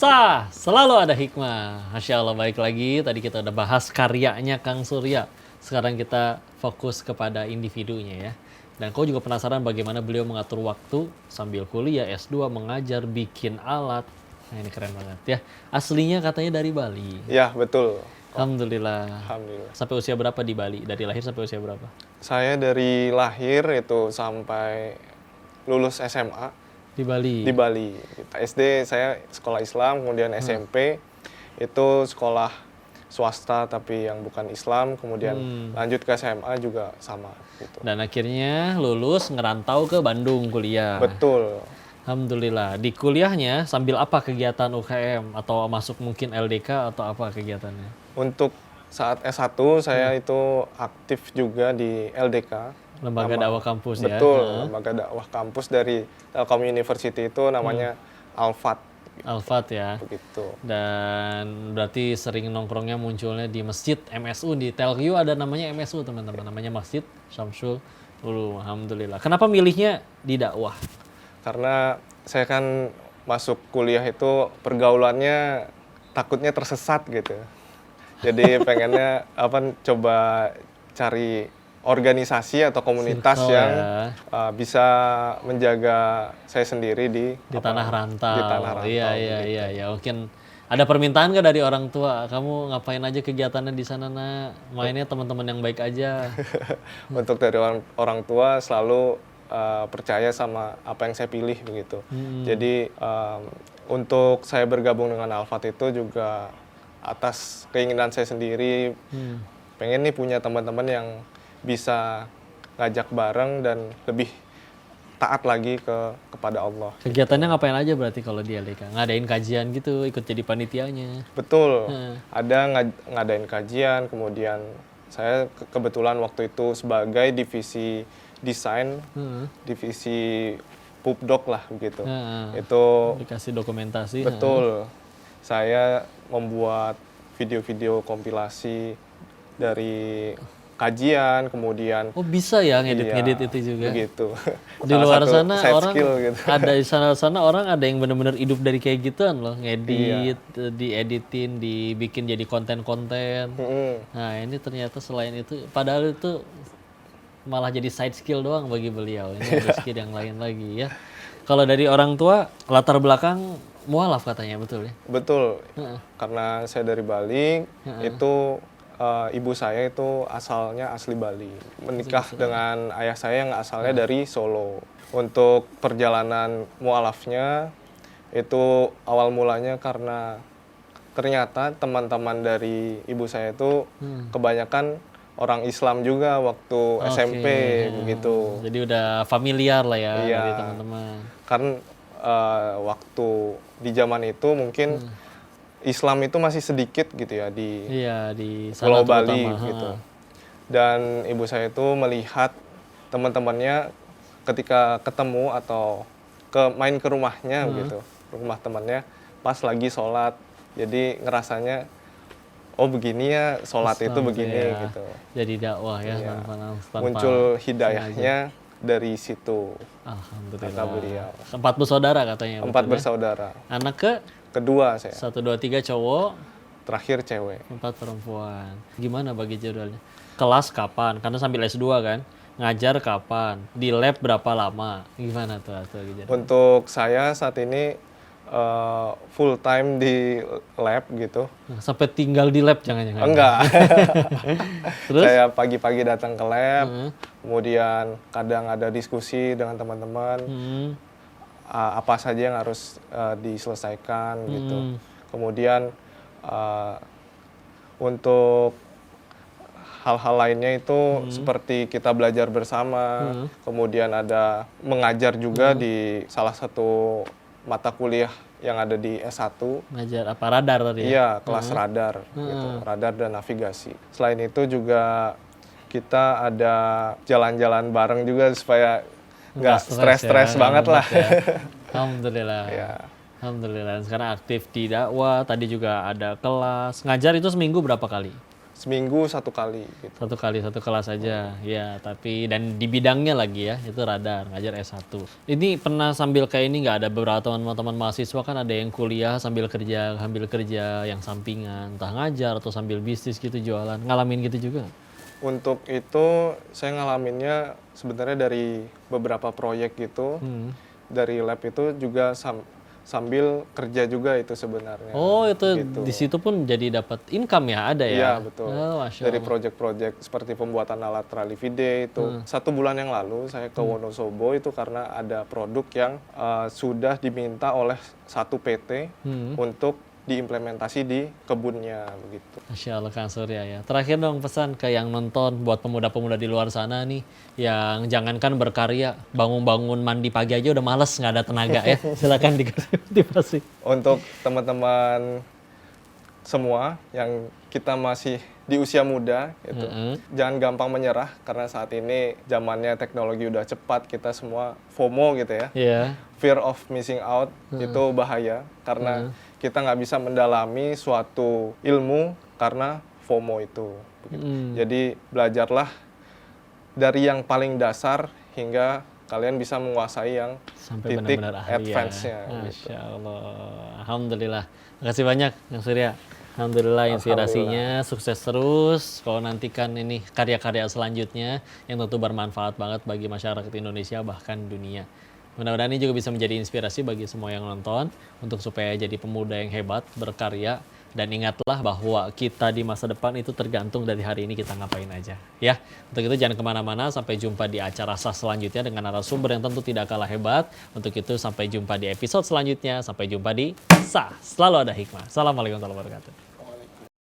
Pemirsa, selalu ada hikmah. Masya Allah, baik lagi. Tadi kita udah bahas karyanya Kang Surya. Sekarang kita fokus kepada individunya ya. Dan kau juga penasaran bagaimana beliau mengatur waktu sambil kuliah, S2, mengajar, bikin alat. Nah ini keren banget ya. Aslinya katanya dari Bali. Ya, betul. Alhamdulillah. Alhamdulillah. Sampai usia berapa di Bali? Dari lahir sampai usia berapa? Saya dari lahir itu sampai lulus SMA Di Bali. di Bali. SD saya sekolah Islam, kemudian SMP itu sekolah swasta tapi yang bukan Islam, kemudian lanjut ke SMA juga sama gitu. Dan akhirnya lulus ngerantau ke Bandung kuliah. Betul. Alhamdulillah. Di kuliahnya sambil apa kegiatan UKM atau masuk mungkin LDK atau apa kegiatannya? Untuk saat S1 saya itu aktif juga di LDK. Lembaga dakwah kampus ya. Betul, lembaga dakwah kampus dari Telkom University itu namanya Alfat. Alfat ya. Begitu. Dan berarti sering nongkrongnya munculnya di masjid MSU. Di Telview ada namanya MSU teman-teman. Namanya Masjid Syamsul Ulum. Alhamdulillah. Kenapa milihnya di dakwah? Karena saya kan masuk kuliah itu pergaulannya takutnya tersesat gitu. Jadi pengennya coba cari organisasi atau komunitas Circle yang ya. bisa menjaga saya sendiri di Tanah rantau. Di tanah rantau. Iya. Mungkin ada permintaan nggak dari orang tua? Kamu ngapain aja kegiatannya di sana, nak? Mainnya teman-teman yang baik aja. Untuk dari orang tua selalu percaya sama apa yang saya pilih begitu. Jadi untuk saya bergabung dengan Alfat itu juga atas keinginan saya sendiri, pengen nih punya teman-teman yang bisa ngajak bareng dan lebih taat lagi kepada Allah. Kegiatannya ngapain aja berarti kalau di LDK? Ngadain kajian gitu, ikut jadi panitianya? Betul, ada ngadain kajian, kemudian saya kebetulan waktu itu sebagai divisi desain, divisi pubdoc lah begitu. Itu dikasih dokumentasi. betul, saya membuat video-video kompilasi dari kajian, kemudian Oh bisa ya ngedit-ngedit itu juga? begitu. Di luar sana orang gitu. ada di sana orang ada yang benar-benar hidup dari kayak gituan loh, ngedit, dieditin, dibikin jadi konten-konten. Nah ini ternyata selain itu, padahal itu malah jadi side skill doang bagi beliau. Ini ada skill yang lain lagi ya. Kalau dari orang tua latar belakang mualaf katanya, betul ya? Betul, karena saya dari Bali, itu ibu saya itu asalnya asli Bali, menikah dengan ayah saya yang asalnya dari Solo. Untuk perjalanan mualafnya itu awal mulanya karena ternyata teman-teman dari ibu saya itu kebanyakan orang Islam juga waktu SMP begitu. Jadi udah familiar lah ya Iya. dari teman-teman. Kan waktu di zaman itu mungkin Islam itu masih sedikit gitu ya di sana Pulau Bali terutama. gitu. Dan ibu saya itu melihat teman-temannya ketika ketemu atau main ke rumahnya gitu, rumah temannya pas lagi sholat. Jadi ngerasanya oh begini ya sholat itu begini ya. gitu. Jadi dakwah ya tanpa Muncul hidayahnya dari situ. Alhamdulillah. Kata beliau. 4 bersaudara katanya. 4 betul ya? bersaudara. Anak ke? Kedua saya. 1, 2, 3 cowok. Terakhir cewek. 4 perempuan. Gimana bagi jadwalnya? Kelas kapan? Karena sambil S2 kan. Ngajar kapan? Di lab berapa lama? Gimana tuh jadwalnya? Untuk saya saat ini full time di lab gitu. Nah, sampai tinggal di lab jangan-jangan? Enggak. Terus? Saya pagi-pagi datang ke lab, kemudian kadang ada diskusi dengan teman-teman. Apa saja yang harus diselesaikan gitu. Kemudian untuk hal-hal lainnya itu seperti kita belajar bersama, kemudian ada mengajar juga di salah satu mata kuliah yang ada di S1. Ngajar apa? Radar tadi ya? Iya, kelas radar gitu, radar dan navigasi. Selain itu juga kita ada jalan-jalan bareng juga supaya nggak stres-stres banget lah. Ya. Alhamdulillah. Ya. Alhamdulillah. Dan sekarang aktif di dakwah, tadi juga ada kelas. Ngajar itu seminggu berapa kali? seminggu 1 kali gitu. Satu kelas aja, ya. Tapi dan di bidangnya lagi ya, itu radar, ngajar S1. Ini pernah sambil kayak ini nggak, ada beberapa teman-teman mahasiswa kan ada yang kuliah sambil kerja yang sampingan, entah ngajar atau sambil bisnis gitu, jualan. Ngalamin gitu juga? Untuk itu saya ngalaminnya sebenarnya dari beberapa proyek gitu, dari lab itu juga sambil kerja juga itu sebenarnya. Oh, itu gitu. di situ pun jadi dapat income ya, ada ya? Iya betul. Oh, Masya Dari Allah. proyek-proyek seperti pembuatan alat tralivide itu 1 bulan yang lalu saya ke Wonosobo itu karena ada produk yang sudah diminta oleh satu PT untuk diimplementasi di kebunnya begitu. Masya Allah Kang Surya ya. Terakhir dong pesan ke yang nonton, buat pemuda-pemuda di luar sana nih, yang jangankan berkarya, bangun-bangun mandi pagi aja udah males, nggak ada tenaga ya. Silakan dikasih motivasi. Untuk teman-teman semua yang kita masih di usia muda gitu, jangan gampang menyerah karena saat ini zamannya teknologi udah cepat, kita semua FOMO gitu ya. Iya. Fear of missing out itu bahaya karena kita nggak bisa mendalami suatu ilmu karena FOMO itu. Jadi belajarlah dari yang paling dasar hingga kalian bisa menguasai yang Sampai titik benar-benar ahli ya. advance-nya. Masya Allah. Alhamdulillah. Makasih banyak Kang Surya. Alhamdulillah inspirasinya, sukses terus. Kalau nantikan ini karya-karya selanjutnya yang tentu bermanfaat banget bagi masyarakat Indonesia bahkan dunia. Mudah-mudahan ini juga bisa menjadi inspirasi bagi semua yang nonton untuk supaya jadi pemuda yang hebat, berkarya, dan ingatlah bahwa kita di masa depan itu tergantung dari hari ini kita ngapain aja. Ya, untuk itu jangan kemana-mana, sampai jumpa di acara sah selanjutnya dengan narasumber yang tentu tidak kalah hebat. Untuk itu sampai jumpa di episode selanjutnya, sampai jumpa di sah. Selalu ada hikmah. Assalamualaikum warahmatullahi wabarakatuh.